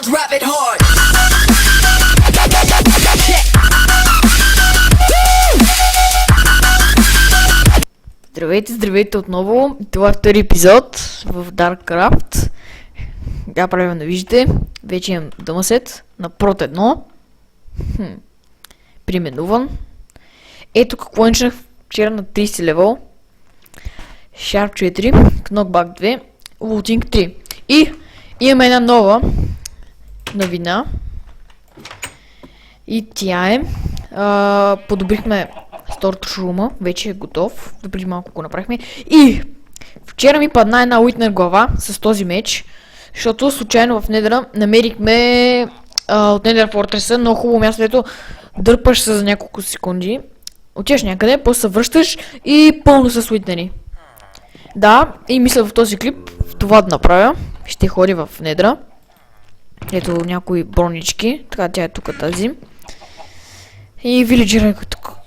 Drop it hard. Здравейте, здравейте отново. Това е втори епизод в Darkcraft. Така правилно да виждате. Вече имам дъмъсет на прот 1. Применуван. Ето какво начинах вчера на 30 левел. Sharp 4, Knockback 2, Looting 3. И имаме една нова новина. И тя е подобрихме Storage Room, вече е готов. Допреди малко го направихме. И вчера ми падна една Уитнер глава с този меч, защото случайно в Недъра намерихме от Nether Fortress много хубаво място, ето дърпаш се за няколко секунди, отиваш някъде, после се връщаш и пълно с Уитнери. Да, и мисля в този клип това да направя. Ще ходи в Недъра. Ето някои бронички, така тя е тук тази. И вилиджера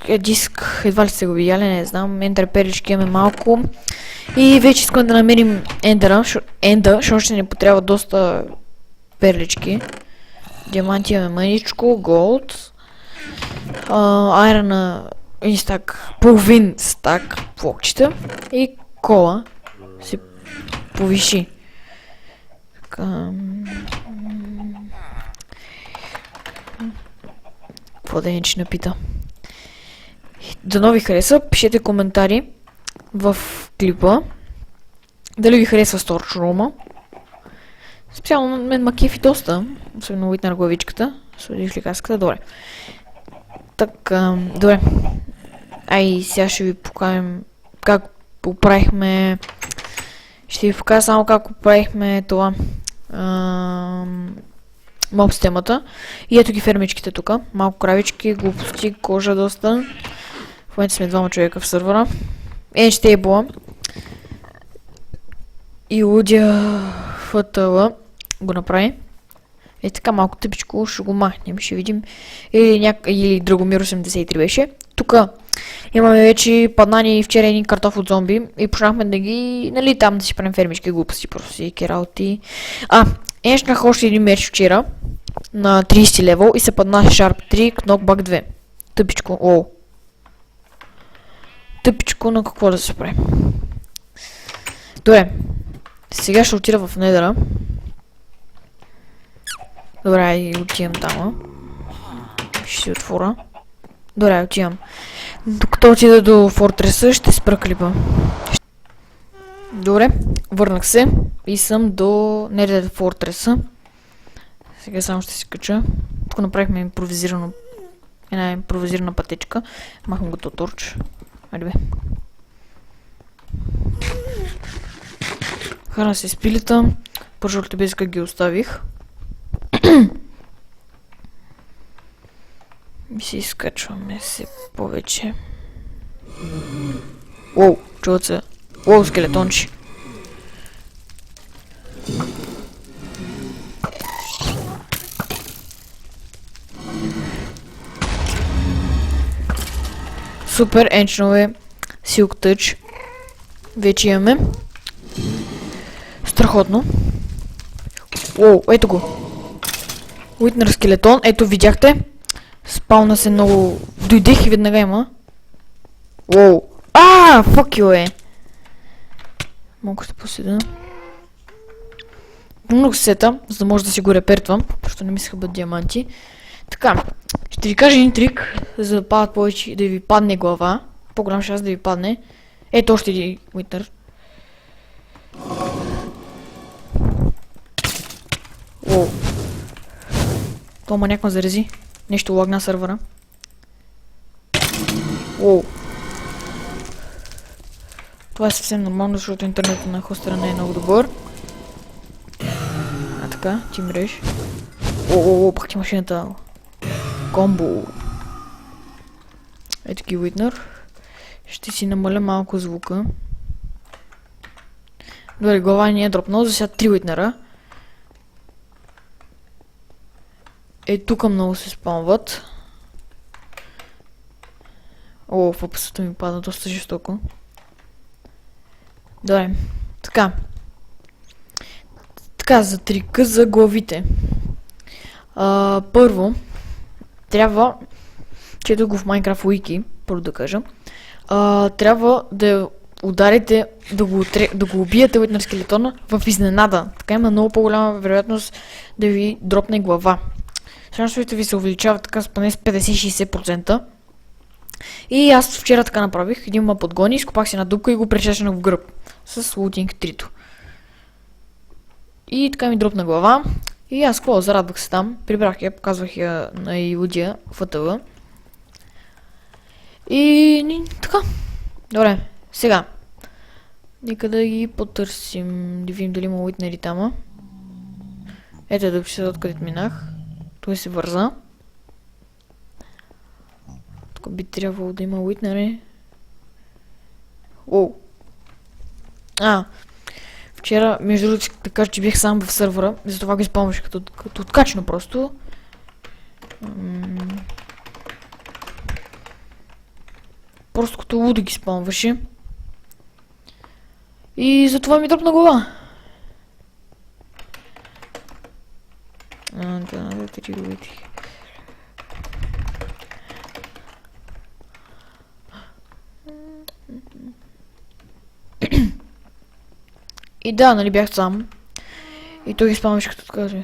е диск, едва ли сте го видяли, не знам, ендър перлички имаме малко. И вече искам да намерим ендъра, защото ще ни потрябва доста перлички. Диаманти имаме мъничко, голд. Айрона и стак, половин стак блокчета. И кола се повиши. Какво да не напита. Дано ви хареса, пишете коментари в клипа. Дали ви харесва Storage Room. Специално мен ма кефи доста. Особено вид на главичката. Следих ли каската? Добре. Така, добре. Ай, сега ще ви покажем как поправихме. Ще ви покажа само как поправихме това. Моб системата. И ето ги фермичките тук. Малко кравички, глупости, кожа доста. В момента сме двама човека в сървъра. Enstable. И Лудия ФТЛ го направи. Е така малко тъпичко, ще го махнем, ще видим. Или Драгомир 83 беше. Тук имаме вече паднани вчера един картоф от зомби. И почнахме да ги, нали, там да си правим фермички глупости, просто си кералти. Еншнах още един меч вчера на 30 левел и се падна Sharp 3, Knockback 2. Тъпичко, Тъпичко, на какво да се прави. Добре, сега ще отида в Недъра. Добре, и отивам там. Ще си отворя. Добре, отивам. Докато отида до Фортреса, ще спра клипа. Добре, върнах се и съм до Nether Fortress. Сега само ще си кача. Тук направихме една импровизирана пътечка. Махам го торч. Айде бе. Храна се спилита. Пържолите без как ги оставих. И си изкачваме се повече. Уоу, чуват се. Уоу, скелетончи. Супер, енчнове, Silk Touch. Вече имаме. Страхотно. Уоу, ето го. Уитнер скелетон, ето видяхте. Спална се много. Дойдех и веднага има. Уоу. Fuck you, Малко ще поседа. Много се сета, за да може да си го репертвам, защото не ми се хъбат диаманти. Така, ще ви кажа един трик, за да падат повече, да ви падне глава. По-голям шанс да ви падне. Ето още един Уитнер. Уоу. Това маняк ме зарези. Нещо лагна сървъра. Уоу. Това е съвсем нормално, защото интернетът на хостера не е много добър. Така, ти мреш. Пак ти машината. Комбо. Ето ги Уитнер. Ще си намаля малко звука. Добре, глава ни е дропнал, за сега 3 Уитнера. Тук много се спамват. Фокусът ми пада доста жестоко. Добре, така. Така, за трика за главите. Първо, трябва, чето го в Minecraft Wiki, първо да кажа, трябва да ударите, да го убиете Уитнер скелетона в изненада. Така има много по-голяма вероятност да ви дропне глава. Шансовете ви се увеличават така с поне с 50-60%. И аз вчера така направих. Един ма подгони, изкопах си една дупка и го пречешнах в гръб. С лутинг 3. И така ми дропна глава. И аз какво, зарадвах се там. Прибрах я, показвах я на Илудия в АТВ. И така. Добре, сега. Нека да ги потърсим. Да видим дали има уитнери там. Ето да пиша откъдето минах. Той се върза. Тук би трябвало да има уитнери. Оу. Вчера, между другото, да кажа, че бях сам в сървъра. Затова го изпълнваш като откачно просто. Просто като лудо ги спомваше. И затова ми дропна глава. Да, три уити. И да, нали бях сам. И той ги спомваше като така.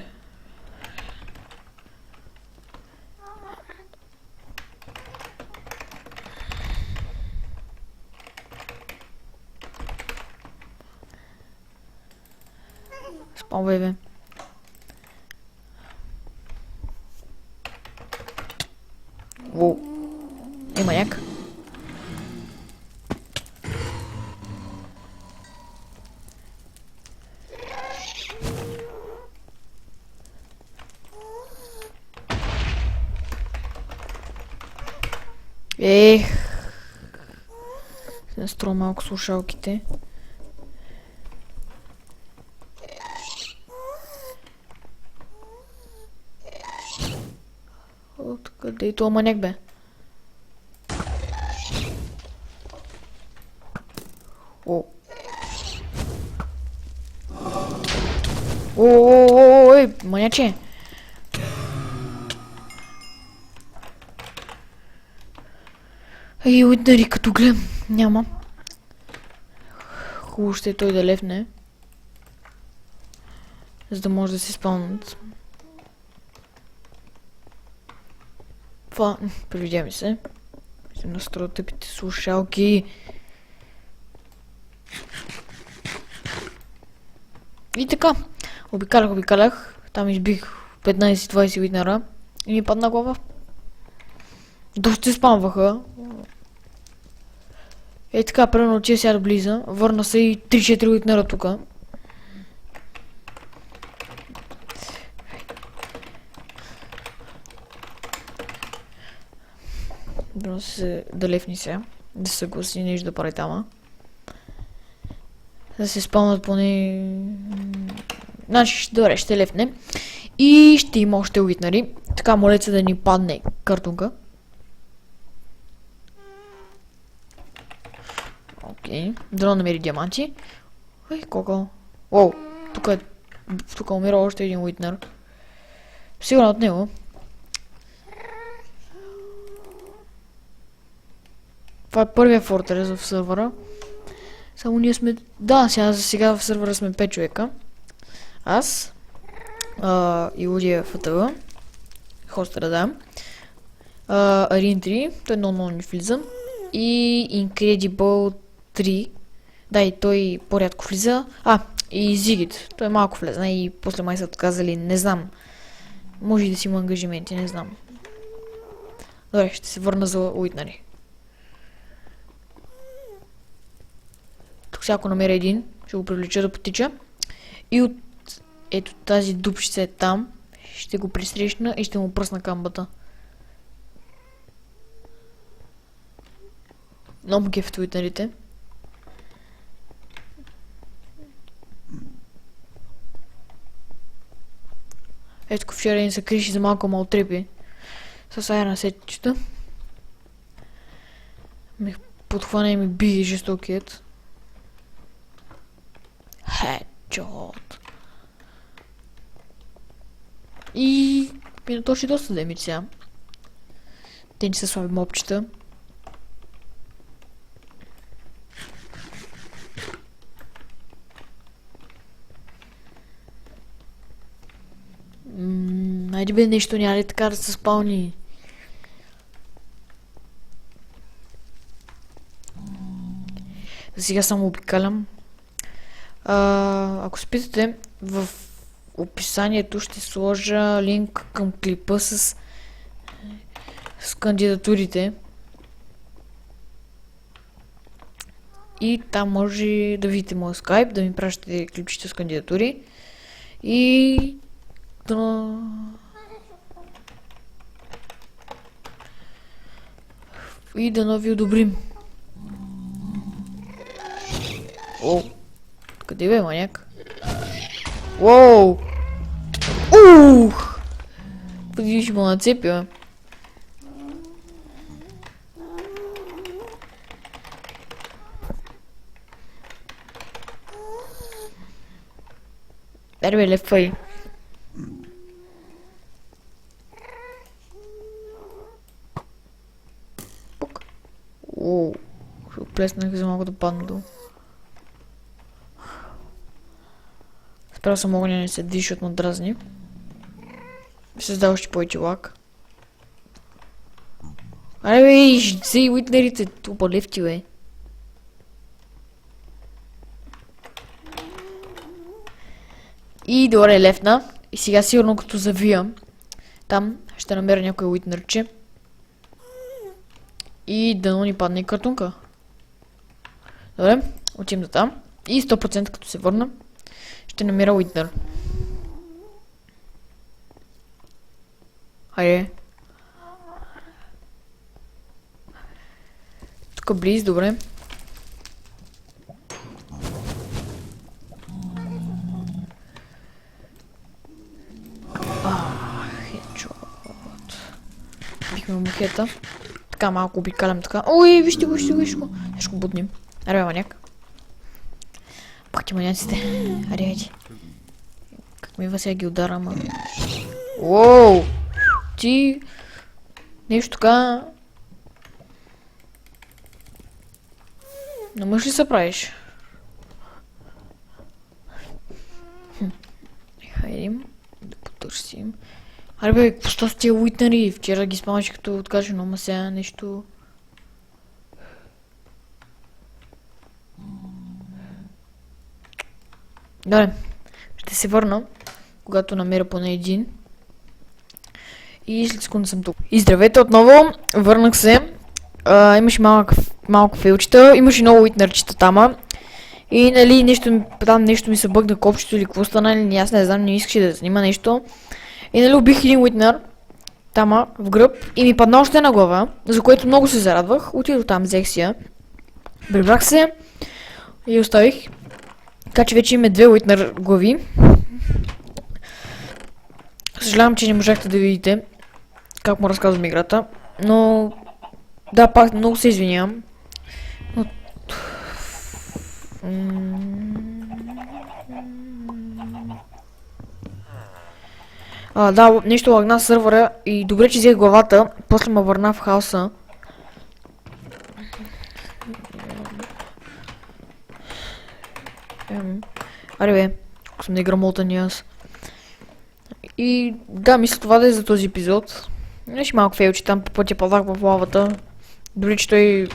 Спомвай бе. Воу. Има няк. Се наструва малко слушалките. Откъде и това маняк бе? О. Ой, маняче. Ей, удари като гледам. Няма. Хубаво ще е той да левне. За да може да се спълнят. Това, привидя ми се. Ще настроя тъпите слушалки. И така. Обикалях. Там избих 15-20 уитнера. И ми падна глава. Доста се спамваха. Е така, примерно, че сега близа. Върна се и 3-4 уитнера тука. Да се далефни сега. Да се съгласи нещо да прави тама. Да се спълнат поне... Значи, добре, ще лефне. И ще има още уитнери. Така, моля се да ни падне картунка. Окей. Дано намери диаманти. Ой, колко. Оу, тук умира още един уитнер. Сигурно от него. Това е първия фортрес в сървъра. Само ние сме... Да, сега в сървъра сме 5 човека. Аз. Илудия в АТВ. Хостера, да. Арин 3. Той много не влиза. И Incredible 3. Да, и той по-рядко влиза. И Зигит. Той малко влезна и после май са отказали. Не знам. Може и да си има ангажименти, не знам. Добре, ще се върна за уитнери. Тук всяко намеря един. Ще го привлеча да потича. И от ето тази дупчица е там. Ще го пристрещна и ще му пръсна камбата. Много геф в уитнерите. Ето вчера ни се криши за малко малтрепи. С айрна сетчета. Ме подхвана и ми би жестокият. Headshot. И Ми наточи доста демидж сега. Те не са слаби мопчета. Айде бе, нещо няма ли така да се спални? Сега само обикалям. Ако се питате, в описанието ще сложа линк към клипа с кандидатурите. И там може да видите моя скайп, да ми пращате клипчета с кандидатури. И да ви одобрим. О, къде бе, маняк? Уоу! Ух! Подиви, ще му нацепи, бе. Дай бе, лепвай. Пук. Оу, ще плеснах за малко да падна долу. Спрял съм огъня, не се движи, от ме дразни. Създава още повече лак. Аре бе, взей уитнерите, тупа лефти, бе. И добре, лефна. И сега сигурно като завия, там ще намеря някой уитнерче. И дано ни падне картунка. Добре, отивам до там. И 100% като се върна, ще намеря уитнер. Хайде. Тук близ, добре. Хедшот. Бихме мухета. Така малко обикалям така. Ой, вижте го, вижте го. Нещо го бутнем. Аре бе, маняк. Пак ти маняците. Аре, айде. Как ми сега ги удара, ама. Уоу! Ти... Нещо така... Не можеш ли се правиш? Хайдем да потърсим. Аре бе, какво става с тия уитнери? Вчера ги спамаш като откажа, но сега нещо... Добре, ще се върна, когато намеря поне един. И след секунда съм тук. И здравейте отново, върнах се. Имаше малко фейлчета, имаше много уитнерчета тама. И нали нещо ми се бъгна копчето или какво стана, или аз не знам, не искаше да снима нещо. И нали убих един уитнер, тама, в гръб, и ми падна още една глава, за което много се зарадвах. Отидох там, взех си я. Прибрах се и оставих. Така че вече имаме 2 уитнер глави. Съжалявам, че не можахте да видите как му разказвам играта, но да, пак много се извинявам. Да, нещо лагна сървъра и добре, че взех главата, после ме върна в хаоса. Аре бе, ако съм да игра молтани аз. И да, мисля това да е за този епизод. Нещо малко фейлче, там по пътя падах в лавата. Дори че той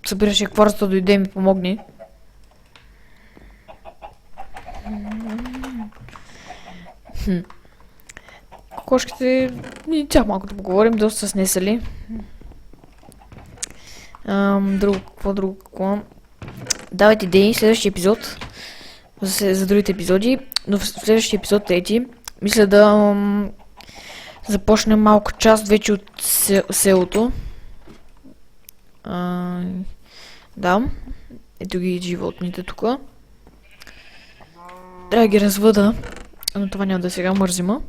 събираше кварцата, дойде и ми помогне. Кокошките, тях малко да поговорим, доста са снесали. Какво? Давайте идеи, следващия епизод. За другите епизоди, но в следващия епизод, трети, мисля да започнем малко част вече от селото. Да, ето ги животните тук. Трябва да ги развъда, но това няма да сега, мързима.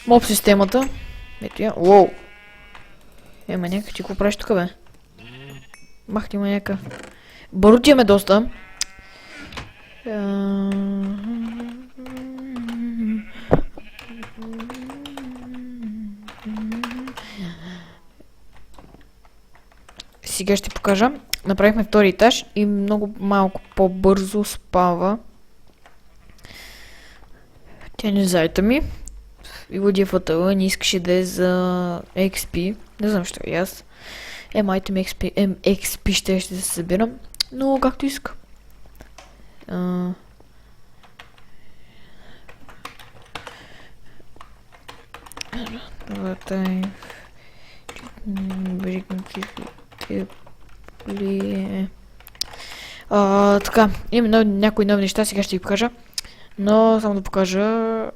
Моб системата. Ето я. Уоу! Маняка, ти какво правиш тук, бе? Махни, маняка. Барутиме доста. сега ще покажа. Направихме втори етаж и много малко по-бързо спава. Тя не заета ми. И Лудия Фатала не искаше да е за XP. Не знам що и аз. Майте ми XP ще се събирам. Но както иска. Така, имаме някои нови неща, сега ще ги покажа. Но само да покажа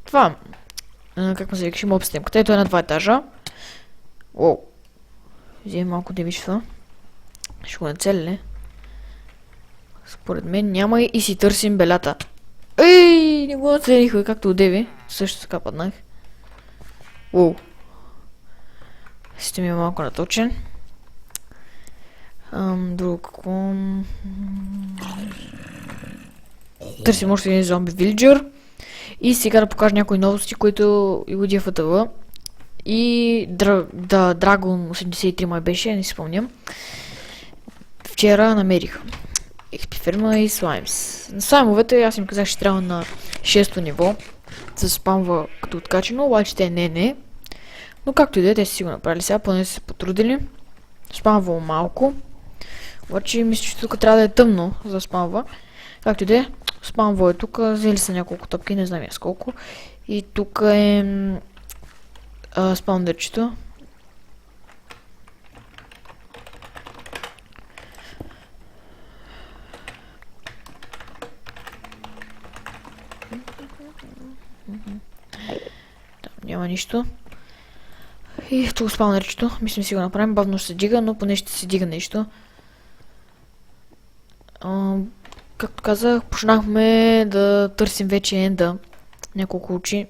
това. Как му се викаше, моб систем. Където е на 2 етажа. Оу. Вземем малко девичество. Ще го нацелили. Според мен няма и си търсим белята. Ей, не го нацелихме, както от Деви. Също така паднах. Оу. Систем е малко наточен. Друго какво... Търсим още един зомби вилджер. И сега да покажа някои новости, които и Лудия ФТВ и Dragon 83 май беше, не си спомням. Вчера намерих XP ферма и слаймс. На слаймовете аз им казах, че трябва на 6-то ниво. Се спамва като откачено, обаче те не. Но както и да е, те си го направили сега, поне са се потрудили. Спамвало малко. Обаче мисля, че тук трябва да е тъмно, за да спамва. Както и да е, спамва е тук, взели са няколко тъпки, не знам аз колко. И тук е спаунерчето. Там няма нищо. И тук спаунерчето, мислим си го направим, бавно ще се дига, но поне ще се дига нещо. Както казах, почнахме да търсим вече енда. Няколко очи.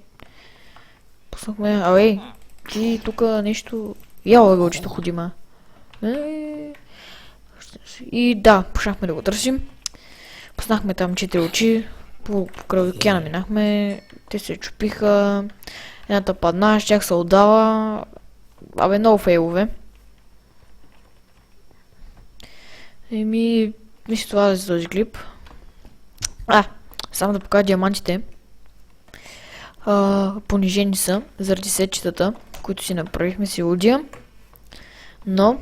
Пуснахме... ти тук нещо... Яло е очито ходима. И да, почнахме да го търсим. Пуснахме там 4 очи. Покрай океана минахме. Те се чупиха. Едната падна, щях се отдава. Много фейлове. Мисля това за този клип. Само да покажа диамантите. Понижени са заради сетчетата, които си направихме си Лудия. Но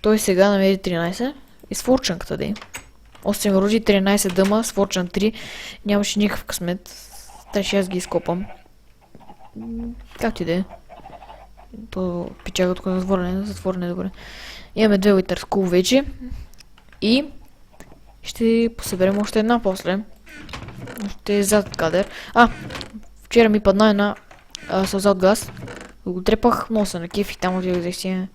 той сега намери 13 и с форчанката да е. 8 роди, 13 дъма, с форчан 3. Нямаше никакъв късмет. Трябваше аз ги изкопам. Както и да е. То печага тук затворен е добре. Имаме 2 Wither Skull вече. И ще посъберем още една после. Ще е зад кадър. Вчера ми падна една сълза от газ. Го трепах, много се накефих, там отивах да си.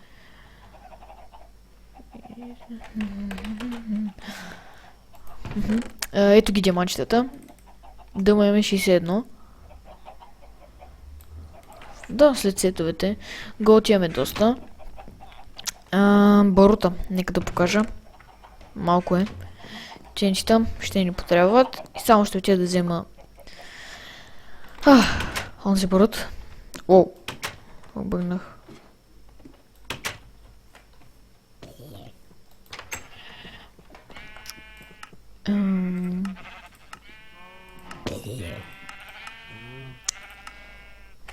Ето ги диамантчетата. Дъма имаме 61. Да, след сетовете. Го отиваме доста. Барута, нека да покажа. Малко е. Ченчета ще ни потребват. И само ще отида да взема онзи барут. Обърнах.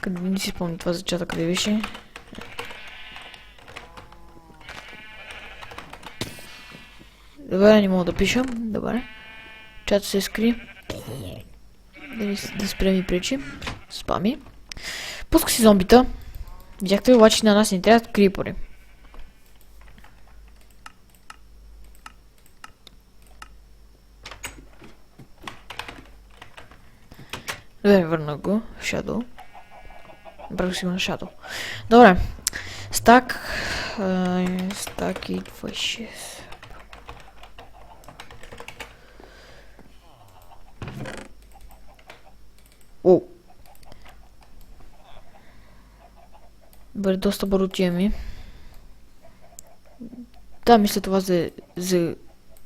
Къде не си спомня това за чата, къде беше? Добре, не мога да пиша. Добре. Чата се скри. Да спре ми пречи. Спами. Пуска си зомбита. Видяхте ли, обаче на нас не трябват крипори. Добре, върна го. Shadow. Направих си го на Shadow. Добре. Стак. Стак и 26. Добре, доста барути ми. Да, мисля това за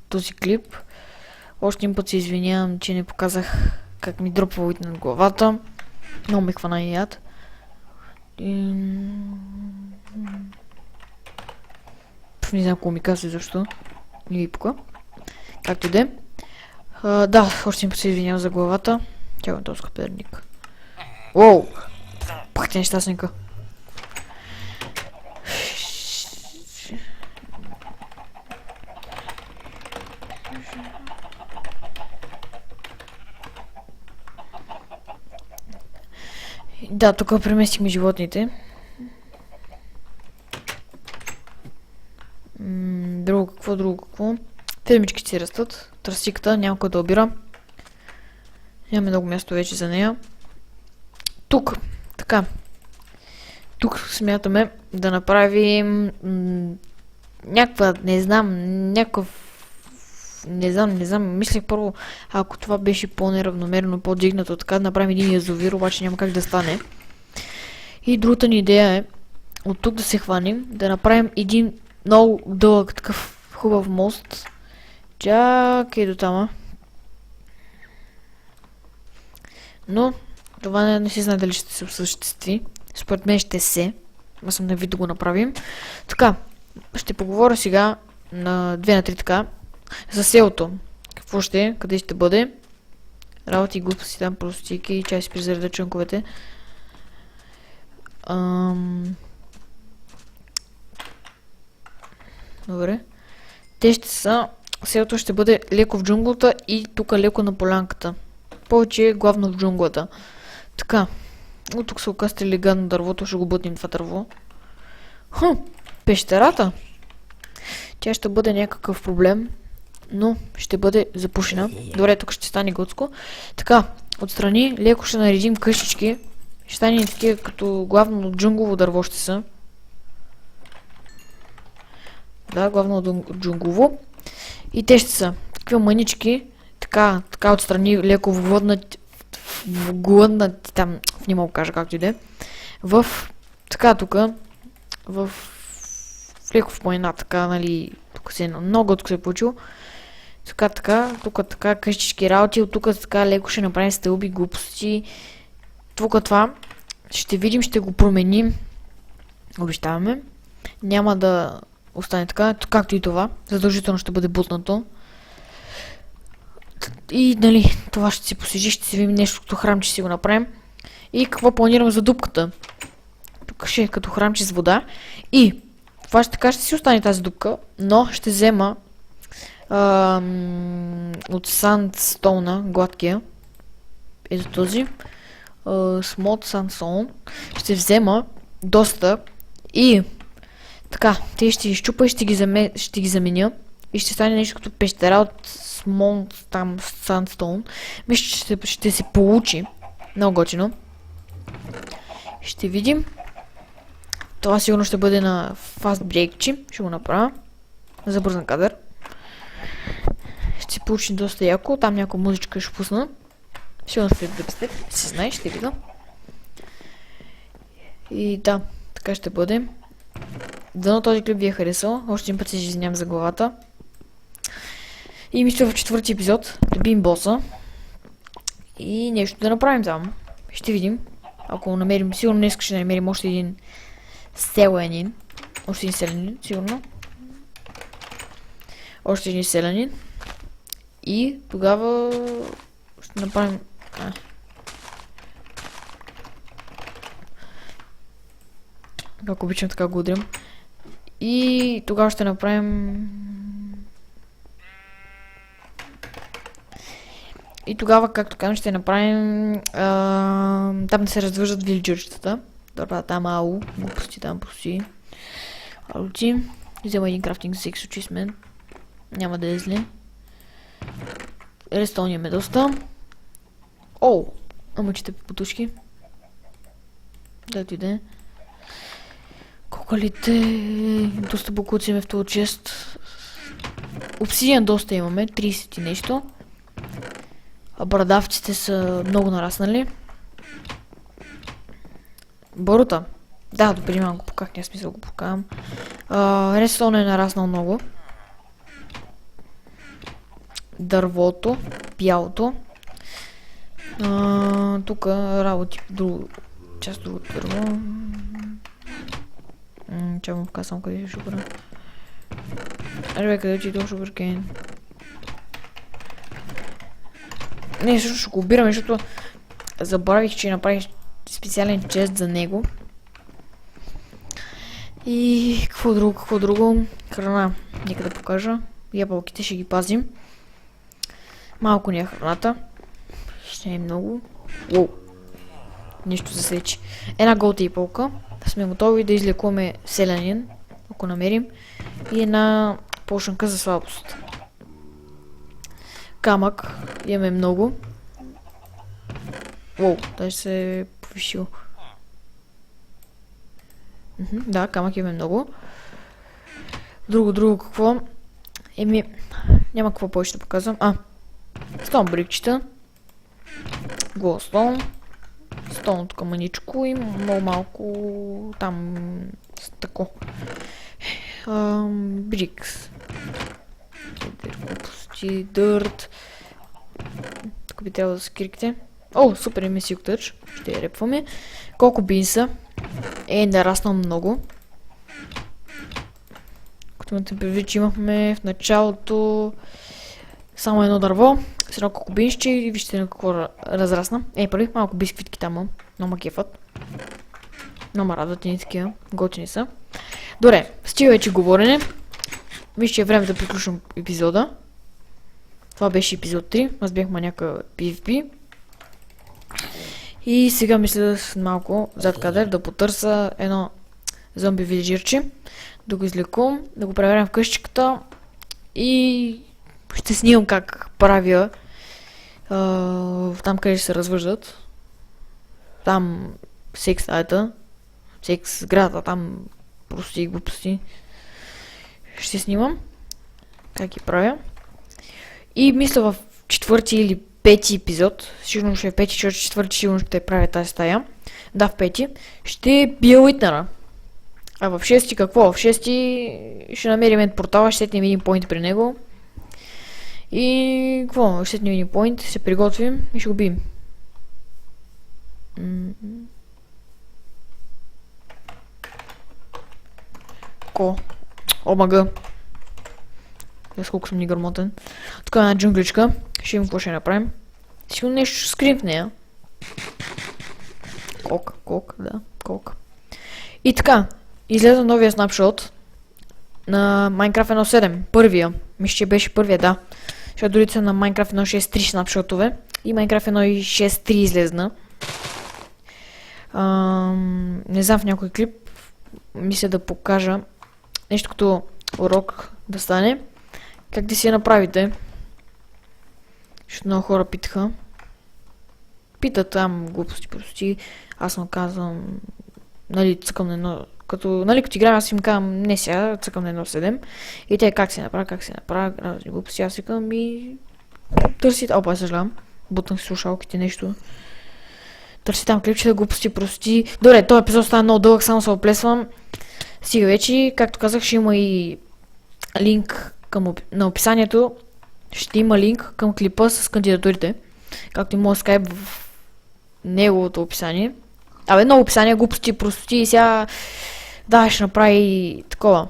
този клип. Още един път се извинявам, че не показах как ми дропва над главата. Много ме хвана и яд. Не знам какво ми казва защо. Не ви пука. Както и да е. Да, още им се извинявам за главата. Тя е този скъперник. Уоу! Пах ти нещастника. Да, тук преместихме животните. Друго какво? Фирмички си растат. Тръстиката няма кой да обира. Нямаме много място вече за нея. Тук, така. Тук смятаме да направим някаква, не знам, мислех първо, ако това беше по-неравномерно, по-дигнато, така да направим един язовир, обаче няма как да стане. И другата ни идея е от тук да се хванем, да направим един много дълъг такъв хубав мост. Чакай до тама. Но това не си знае дали ще се осъществи. Според мен ще се. Аз съм на вид да го направим. Така, ще поговоря сега на 2 на 3 така. За селото. Какво ще е? Къде ще бъде? Работи и глупости там, простики. Чай си призареда чънковете. Добре. Те ще са... Селото ще бъде леко в джунглата и тук леко на полянката. Повече главно в джунглата. Така. От тук се окастрили гадно дървото, ще го бъдем това дърво. Пещерата. Тя ще бъде някакъв проблем, но ще бъде запушена. Добре, тук ще стане готско. Така, отстрани леко ще наредим къщички. Ще стане такива като главно джунгово дърво ще са. Да, главно джунгово. И те ще са такива мънички. Така отстрани леко вглъднат там, не мога кажа както и да е. Така тук, леко в планина, така, нали, тук се много готко се е получило. Тук така, къщички работи, от тук така леко ще направим стълби, глупости. Тук това ще видим, ще го променим. Обещаваме. Няма да остане така, както и това. Задължително ще бъде бутнато. И, нали, това ще си посижи, ще си видим нещо като храмче си го направим. И какво планирам за дупката? Тук ще е като храмче с вода. И това така ще си остане тази дупка, но ще взема от сандстоуна, гладкия. Ето този. Смот сандстоун. Ще взема доста и така, те ще изчупа и ще ги заменя. И ще стане нещо като пещера от там сандстоун. Мисля, че ще се получи. Много готино. Ще видим. Това сигурно ще бъде на фаст брейкчи. Ще го направя. За бързан кадър. Ще се получи доста яко. Там някаква музичка ще пусна. Сигурно след дъбстеп. Си знаеш, ще видя. И да, така ще бъде. Дано този клип ви е харесал. Още един път се извинявам за главата. И мисля в 4-ти епизод да бием боса. И нещо да направим там. Ще видим. Ако намерим, сигурно днес ще намерим още един селянин. Още един селянин, сигурно. Още един селянин. И тогава ще направим... Ако обичам така го удрям. И тогава ще направим... И тогава, както казвам, ще направим там да се развържат вилджърчетата. Добре, там ау, глупости, там пусти. Алути. Взема един крафтинг с очи с мен. Няма да е зле. Рестон имаме доста. Оу! Амъчите потушки. Дайте иде. Кокалите. Доста букуци имаме в този чест. Обсидиан доста имаме. 30 и нещо. А брадавците са много нараснали. Барута. Да, допреди малко поках, няма смисъл го покавам. Рестон е нараснал много. Дървото, бялото. Тук работи друго част другото дърво. Чай му вкасам къде е шукъра. Бе, къде ти идва шукъркейн? Не, също ще го обираме, защото забравих, че направих специален чест за него. И какво друго? Храна. Нека да покажа. Ябълките ще ги пазим. Малко ни е храната. Ще е много. Уоу. Нещо засечи. Една голта и полка. Сме готови да излекуваме селянин, ако намерим. И една полшанка за слабост. Камък. Имаме много. Уоу, даже се е повишил. Да, камък имаме много. Друго какво? Няма какво повече да показвам. Стон брикчета. Голстон. Стон от камъничко и много малко там стъкло. Брикс. Глупости, дърт. Тук би трябвало да се крикте. О, супер, има Silk Touch. Ще я репваме. Колко бинса? Нараснал много. Като имате предвид, че имахме в началото само едно дърво, с едно кокобинче и вижте на какво разрасна. Първи малко бисквитки там, но ма кефът. Но ма радват и такива, готини са. Добре, стига вече говорене. Вижте, е време да приключим епизода. Това беше епизод 3, аз бях маняка PvP. И сега мисля с малко зад кадър да потърся едно зомби вилиджирче, да го излекувам, да го преверям в къщичката и ще снимам как правя там къде се развъждат. Там секс стаята, секс сградата, там прости и глупости. Ще снимам как ги правя. И мисля в четвърти или пети епизод, сигурно ще е пети, защото четвърти сигурно ще правя тази стая. Да, в пети. Ще бия Уитнера. А в шести какво? В шести ще намерим един портал, ще сетнем един поинт при него. И какво? Ще сетнем един поинт, се приготвим и ще го бием. Ко? Омага. Аз колко съм ни гърмотен. Тук е една джунгличка. Ще видим какво ще направим. Сигурно нещо ще скрим в нея. Кок. И така, излезе новия снапшот на Minecraft 1.7. Първия. Мисля, че беше първия, да. Защото дори са на Minecraft 1.6.3 снапшотове. И Minecraft 1.6.3 излезна. Не знам в някой клип. Мисля да покажа нещо като урок да стане. Как да си я направите? Защото много хора питаха. Питат там глупости, прости. Аз му казвам, нали, цъкам на едно... Като играем, аз им казвам, не сега, цъкам на 1.7. И те как се направя, разни глупости. Аз викам и... Търси... Опа, съжалявам. Бутнах си слушалките, нещо. Търси там клипчета, глупости, прости. Добре, този епизод става много дълъг, само се оплесвам. Сега вече, както казах, ще има и линк на описанието. Ще има линк към клипа с кандидатурите. Както и моят скайп в неговото описание. Много описание, глупости, простоти и сега... Да, ще направи такова.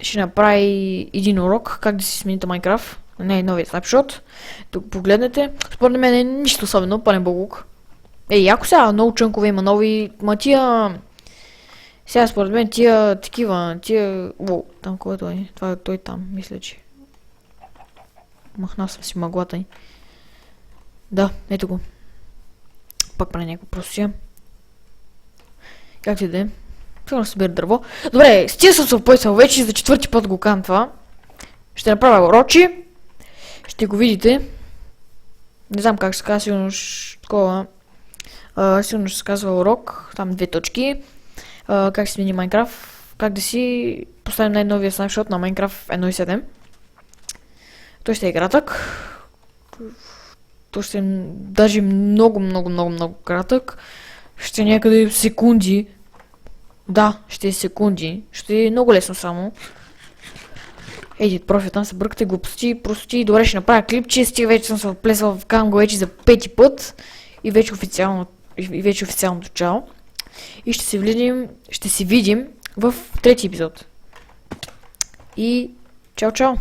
Ще направи един урок, как да си смените Minecraft. Не, новият снапшот. Тук погледнете. Според мен е нищо особено, пълен бългук. Яко сега, много чънкове има нови. Тия... Сега според мен тия такива, О, там кой е той? Това е той там, мисля, че. Махна съм си мъглата ни. Да, ето го. Пак прави някакво простия. Както и да е. Сигурно събира дърво. Добре, стига съм се опойсал вече, за четвърти път го кам това. Ще направя урочи. Ще го видите. Не знам как се казва, сигурно такова. Сигурно ще се казва урок. Там 2 точки. Как се смени Minecraft. Как да си поставим най-новия снапшот на Minecraft 1.7. Той ще е кратък. Той ще е даже много кратък. Ще е някъде секунди. Да, ще е секунди. Ще е много лесно само. Едит профил, там се бъркате глупости, прости. Добре, ще направя клипче. Стига вече съм се оплесвал в камго вече за 5-ти път. И вече официално и вече официалното чао. И ще се видим в трети епизод. И чао, чао!